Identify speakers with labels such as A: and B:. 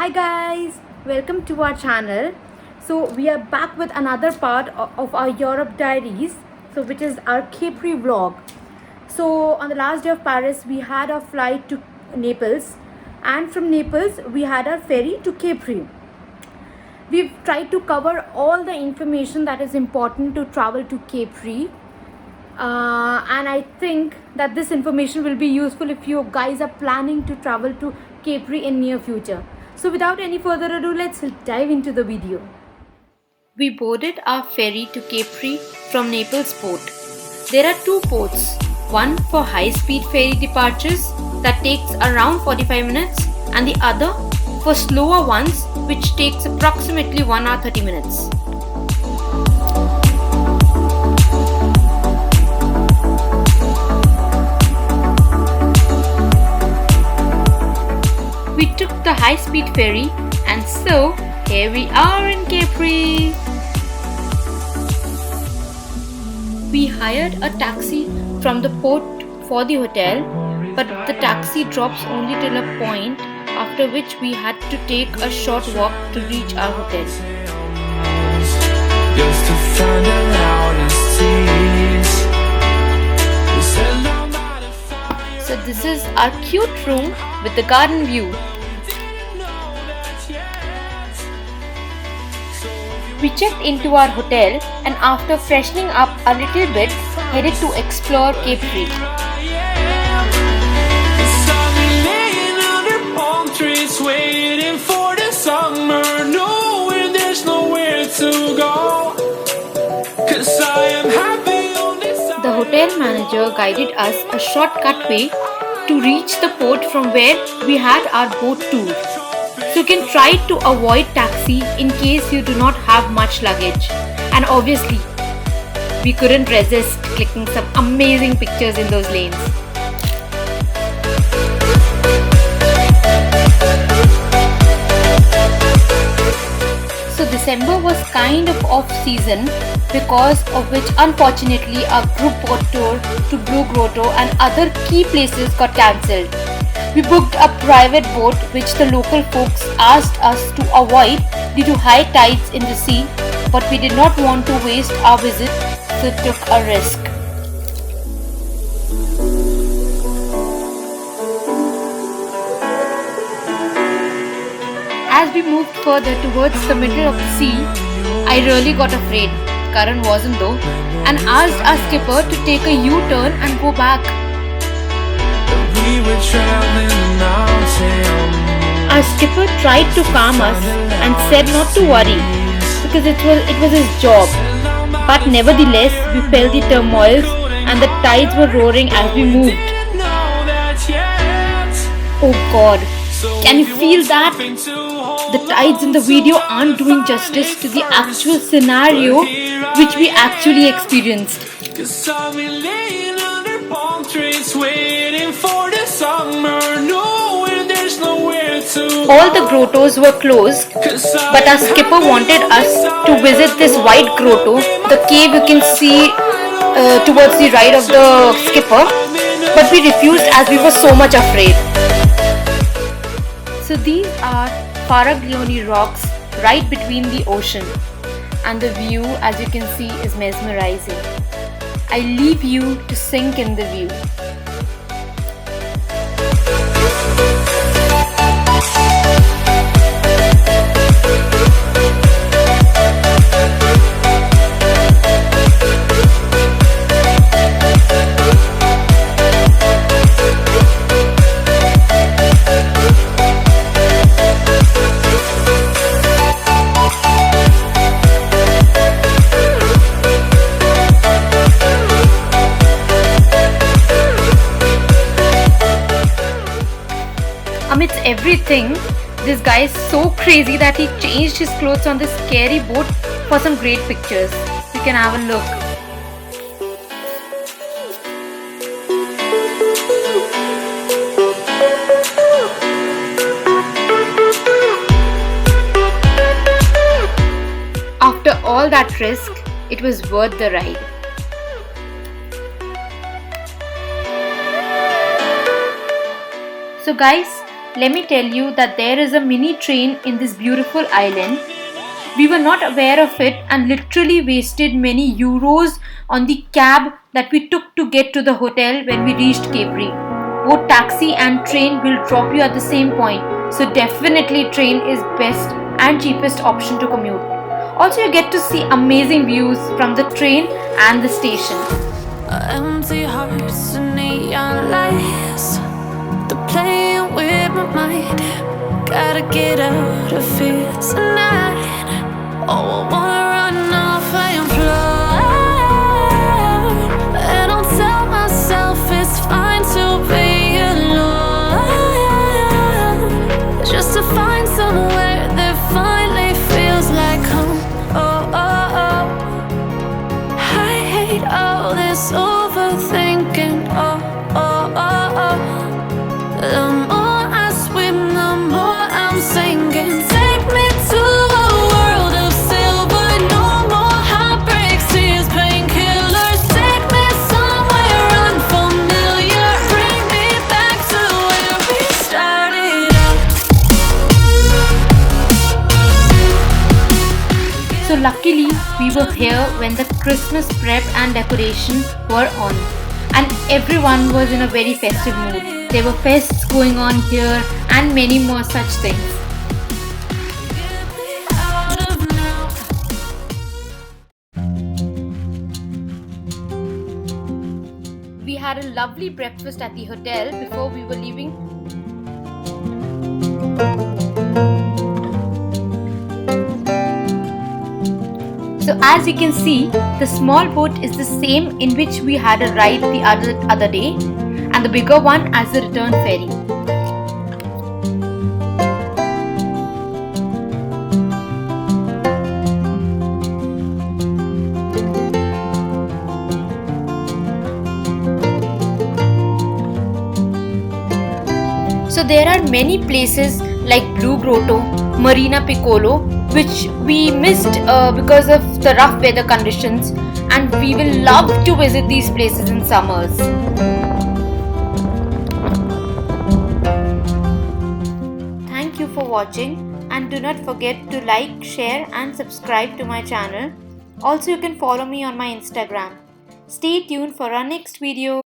A: Hi guys, welcome to our channel. So we are back with another part of our Europe diaries, so which is our Capri vlog. So on the last day of Paris we had our flight to Naples, and from Naples we had our ferry to Capri. We've tried to cover all the information that is important to travel to Capri, and I think that this information will be useful if you guys are planning to travel to Capri in near future. So without any further ado, let's dive into the video. We boarded our ferry to Capri from Naples port. There are two ports, one for high-speed ferry departures that takes around 45 minutes and the other for slower ones which takes approximately 1 hour 30 minutes. We took the high-speed ferry and so here we are in Capri. We hired a taxi from the port for the hotel, but the taxi drops only till a point, after which we had to take a short walk to reach our hotel. So this is our cute room with the garden view. We checked into our hotel and after freshening up a little bit, headed to explore Capri. The hotel manager guided us a shortcut way to reach the port from where we had our boat tour. So you can try to avoid taxi in case you do not have much luggage. And obviously, we couldn't resist clicking some amazing pictures in those lanes. So December was kind of off season, because of which unfortunately our group boat tour to Blue Grotto and other key places got cancelled. We booked a private boat which the local folks asked us to avoid due to high tides in the sea, but we did not want to waste our visit, so took a risk. As we moved further towards the middle of the sea, I really got afraid, Karan wasn't though, and asked our skipper to take a U-turn and go back. Our skipper tried to calm us and said not to worry because it was his job. But nevertheless, we felt the turmoils and the tides were roaring as we moved. Oh God, can you feel that? The tides in the video aren't doing justice to the actual scenario which we actually experienced. All the grottos were closed, but our skipper wanted us to visit this white grotto, the cave you can see towards the right of the skipper, but we refused as we were so much afraid. So these are Faraglioni rocks right between the ocean, and the view, as you can see, is mesmerizing. I leave you to sink in the view. Amidst everything, this guy is so crazy that he changed his clothes on this scary boat for some great pictures. You can have a look. After all that risk, it was worth the ride. So guys, let me tell you that there is a mini train in this beautiful island. We were not aware of it and literally wasted many euros on the cab that we took to get to the hotel when we reached Capri. Both taxi and train will drop you at the same point, so definitely train is best and cheapest option to commute. Also, you get to see amazing views from the train and the station.
B: Empty hearts and neon lights, they're playing with my mind. Gotta get out of here tonight. Oh, I wanna run off and fly, and I'll tell myself it's fine to be alone, just to find somewhere that finally feels like home. Oh, oh, oh. I hate all this overthinking. Oh, oh, oh, oh. The more I swim, the more I'm sinking. Take me to a world of silver. No more heartbreaks, tears, painkillers. Take me somewhere unfamiliar. Bring me back to where we started out.
A: So luckily we were here when the Christmas prep and decoration were on, and everyone was in a very festive mood. There were fests going on here and many more such things.
B: Get me out of now.
A: We had a lovely breakfast at the hotel before we were leaving. So as you can see, the small boat is the same in which we had a ride the other day, and the bigger one as the return ferry. So there are many places like Blue Grotto, Marina Piccolo, which we missed because of the rough weather conditions, and we will love to visit these places in summers. Thank you for watching, and do not forget to like, share and subscribe to my channel. Also, you can follow me on my Instagram. Stay tuned for our next video.